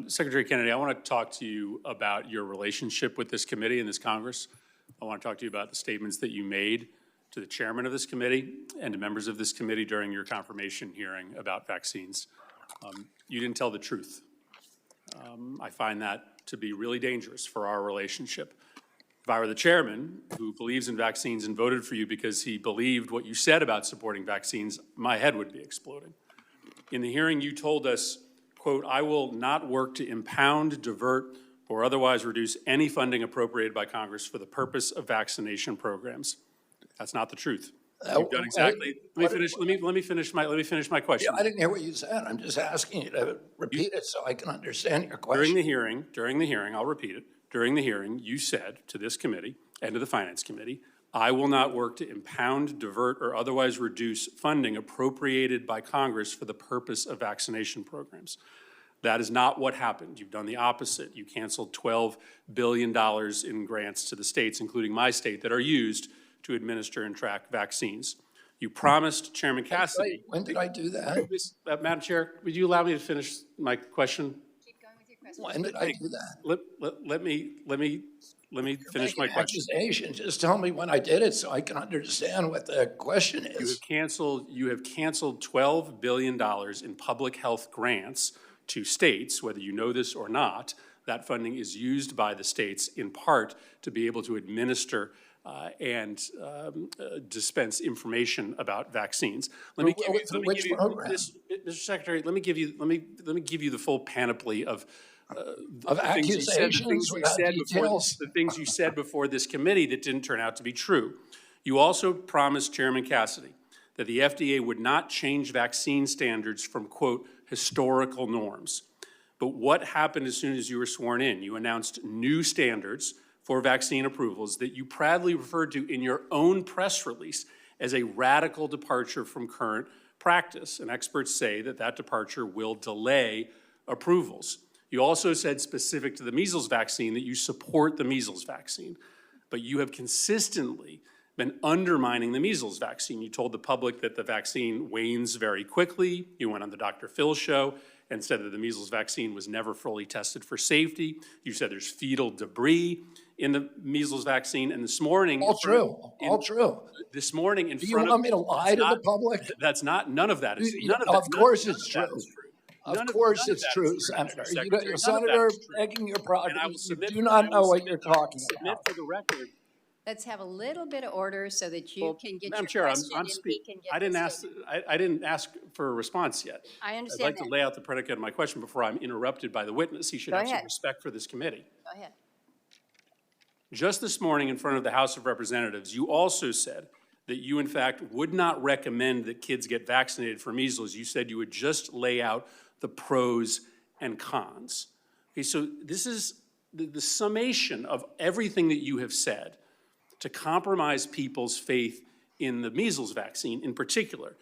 Secretary Kennedy, I want to talk to you about your relationship with this committee and this Congress. I want to talk to you about the statements that you made to the chairman of this committee and to members of this committee during your confirmation hearing about vaccines. You didn't tell the truth. I find that to be really dangerous for our relationship. If I were the chairman who believes in vaccines and voted for you because he believed what you said about supporting vaccines, my head would be exploding. In the hearing, you told us, quote, "I will not work to impound, divert, or otherwise reduce any funding appropriated by Congress for the purpose of vaccination programs." That's not the truth. You've done exactly. Let me finish my question. Yeah, I didn't hear what you said. I'm just asking you to repeat it so I can understand your question. During the hearing, I'll repeat it. During the hearing, you said to this committee and to the Finance Committee, "I will not work to impound, divert, or otherwise reduce funding appropriated by Congress for the purpose of vaccination programs." That is not what happened. You've done the opposite. You canceled $12 billion in grants to the states, including my state, that are used to administer and track vaccines. You promised Chairman Cassidy. When did I do that? Madam Chair, would you allow me to finish my question? Keep going with your question. When did I do that? Let me finish my question. Accusation. Just tell me when I did it so I can understand what the question is. You have canceled $12 billion in public health grants to states, whether you know this or not. That funding is used by the states in part to be able to administer and dispense information about vaccines. Mr. Secretary, let me give you the full panoply of accusations, the things you said before this committee that didn't turn out to be true. You also promised Chairman Cassidy that the FDA would not change vaccine standards from, quote, historical norms. But what happened as soon as you were sworn in? You announced new standards for vaccine approvals that you proudly referred to in your own press release as a radical departure from current practice. And experts say that that departure will delay approvals. You also said, specific to the measles vaccine, that you support the measles vaccine. But you have consistently been undermining the measles vaccine. You told the public that the vaccine wanes very quickly. You went on the Dr. Phil show and said that the measles vaccine was never fully tested for safety. You said there's fetal debris in the measles vaccine. And this morning— All true. This morning in Do front of— you want me to lie to the public? That's not— none of that is— Of course it's true. Of course it's true, Senator. Senator, begging your progress, you do not know what you're talking about. For the record— Let's have a little bit of order so that you can get Madam your Chair, question I'm and we can get I didn't ask for a response yet. I understand I'd like that. to lay out the predicate of my question before I'm interrupted by the witness. He should have some respect for this committee. Go ahead. Just this morning in front of the House of Representatives, you also said that you, in fact, would not recommend that kids get vaccinated for measles. You said you would just lay out the pros and cons. Okay, so this is the summation of everything that you have said to compromise people's faith in the measles vaccine in particular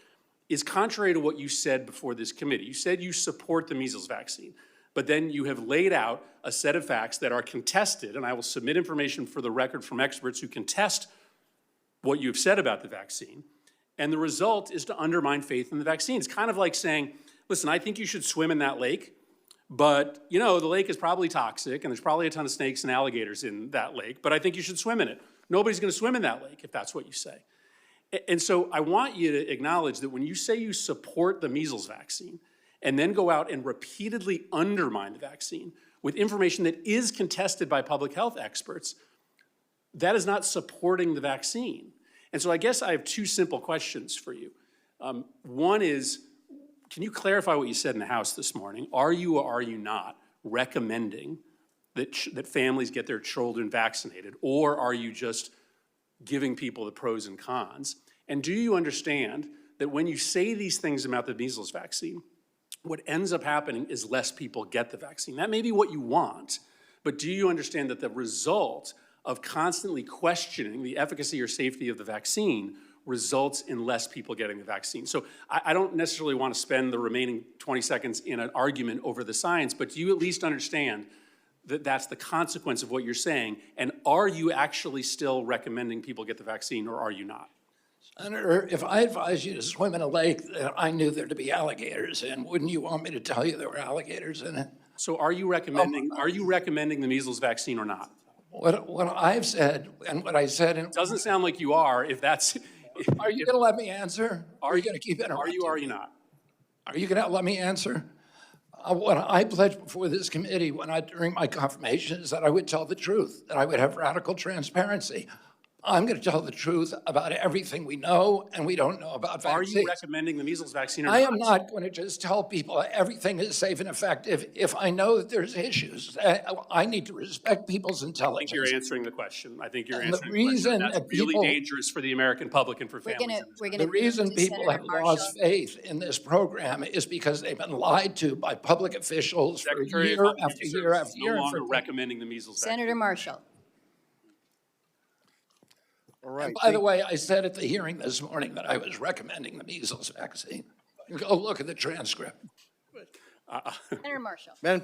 is contrary to what you said before this committee. You said you support the measles vaccine, but then you have laid out a set of facts that are contested, and I will submit information for the record from experts who contest what you've said about the vaccine, and the result is to undermine faith in the vaccine. It's kind of like saying, listen, I think you should swim in that lake, but you know, the lake is probably toxic and there's probably a ton of snakes and alligators in that lake, but I think you should swim in it. Nobody's going to swim in that lake if that's what you say. And so I want you to acknowledge that when you say you support the measles vaccine and then go out and repeatedly undermine the vaccine with information that is contested by public health experts, that is not supporting the vaccine. And so I guess I have two simple questions for you. One is, can you clarify what you said in the House this morning? Are you or are you not recommending that families get their children vaccinated, or are you just giving people the pros and cons? And do you understand that when you say these things about the measles vaccine, what ends up happening is less people get the vaccine? That may be what you want, but do you understand that the result of constantly questioning the efficacy or safety of the vaccine results in less people getting the vaccine? So I don't necessarily want to spend the remaining 20 seconds in an argument over the science, but do you at least understand that that's the consequence of what you're saying? And are you actually still recommending people get the vaccine, or are you not? Senator, if I advised you to swim in a lake that I knew there to be alligators in, wouldn't you want me to tell you there were alligators in it? So are you recommending the measles vaccine or not? What I've said and what I said in. Doesn't sound like you are, if that's. Are you going to let me answer? Or are you going to keep interrupting? Are you not? Are you going to let me answer? What I pledged before this committee during my confirmation is that I would tell the truth, that I would have radical transparency. I'm going to tell the truth about everything we know and we don't know about vaccines. Are you recommending the measles vaccine or not? I am not going to just tell people everything is safe and effective if I know that there's issues. I need to respect people's intelligence. I think you're answering the question. I think you're And answering the reason the question. That's that people, really dangerous for the American public and for families. the reason people have lost faith in this program is because they've been lied to by public officials for year after year after year. No longer recommending the measles vaccine. Senator Marshall. All right. By the way, I said at the hearing this morning that I was recommending the measles vaccine. Go look at the transcript. Senator Marshall. Madam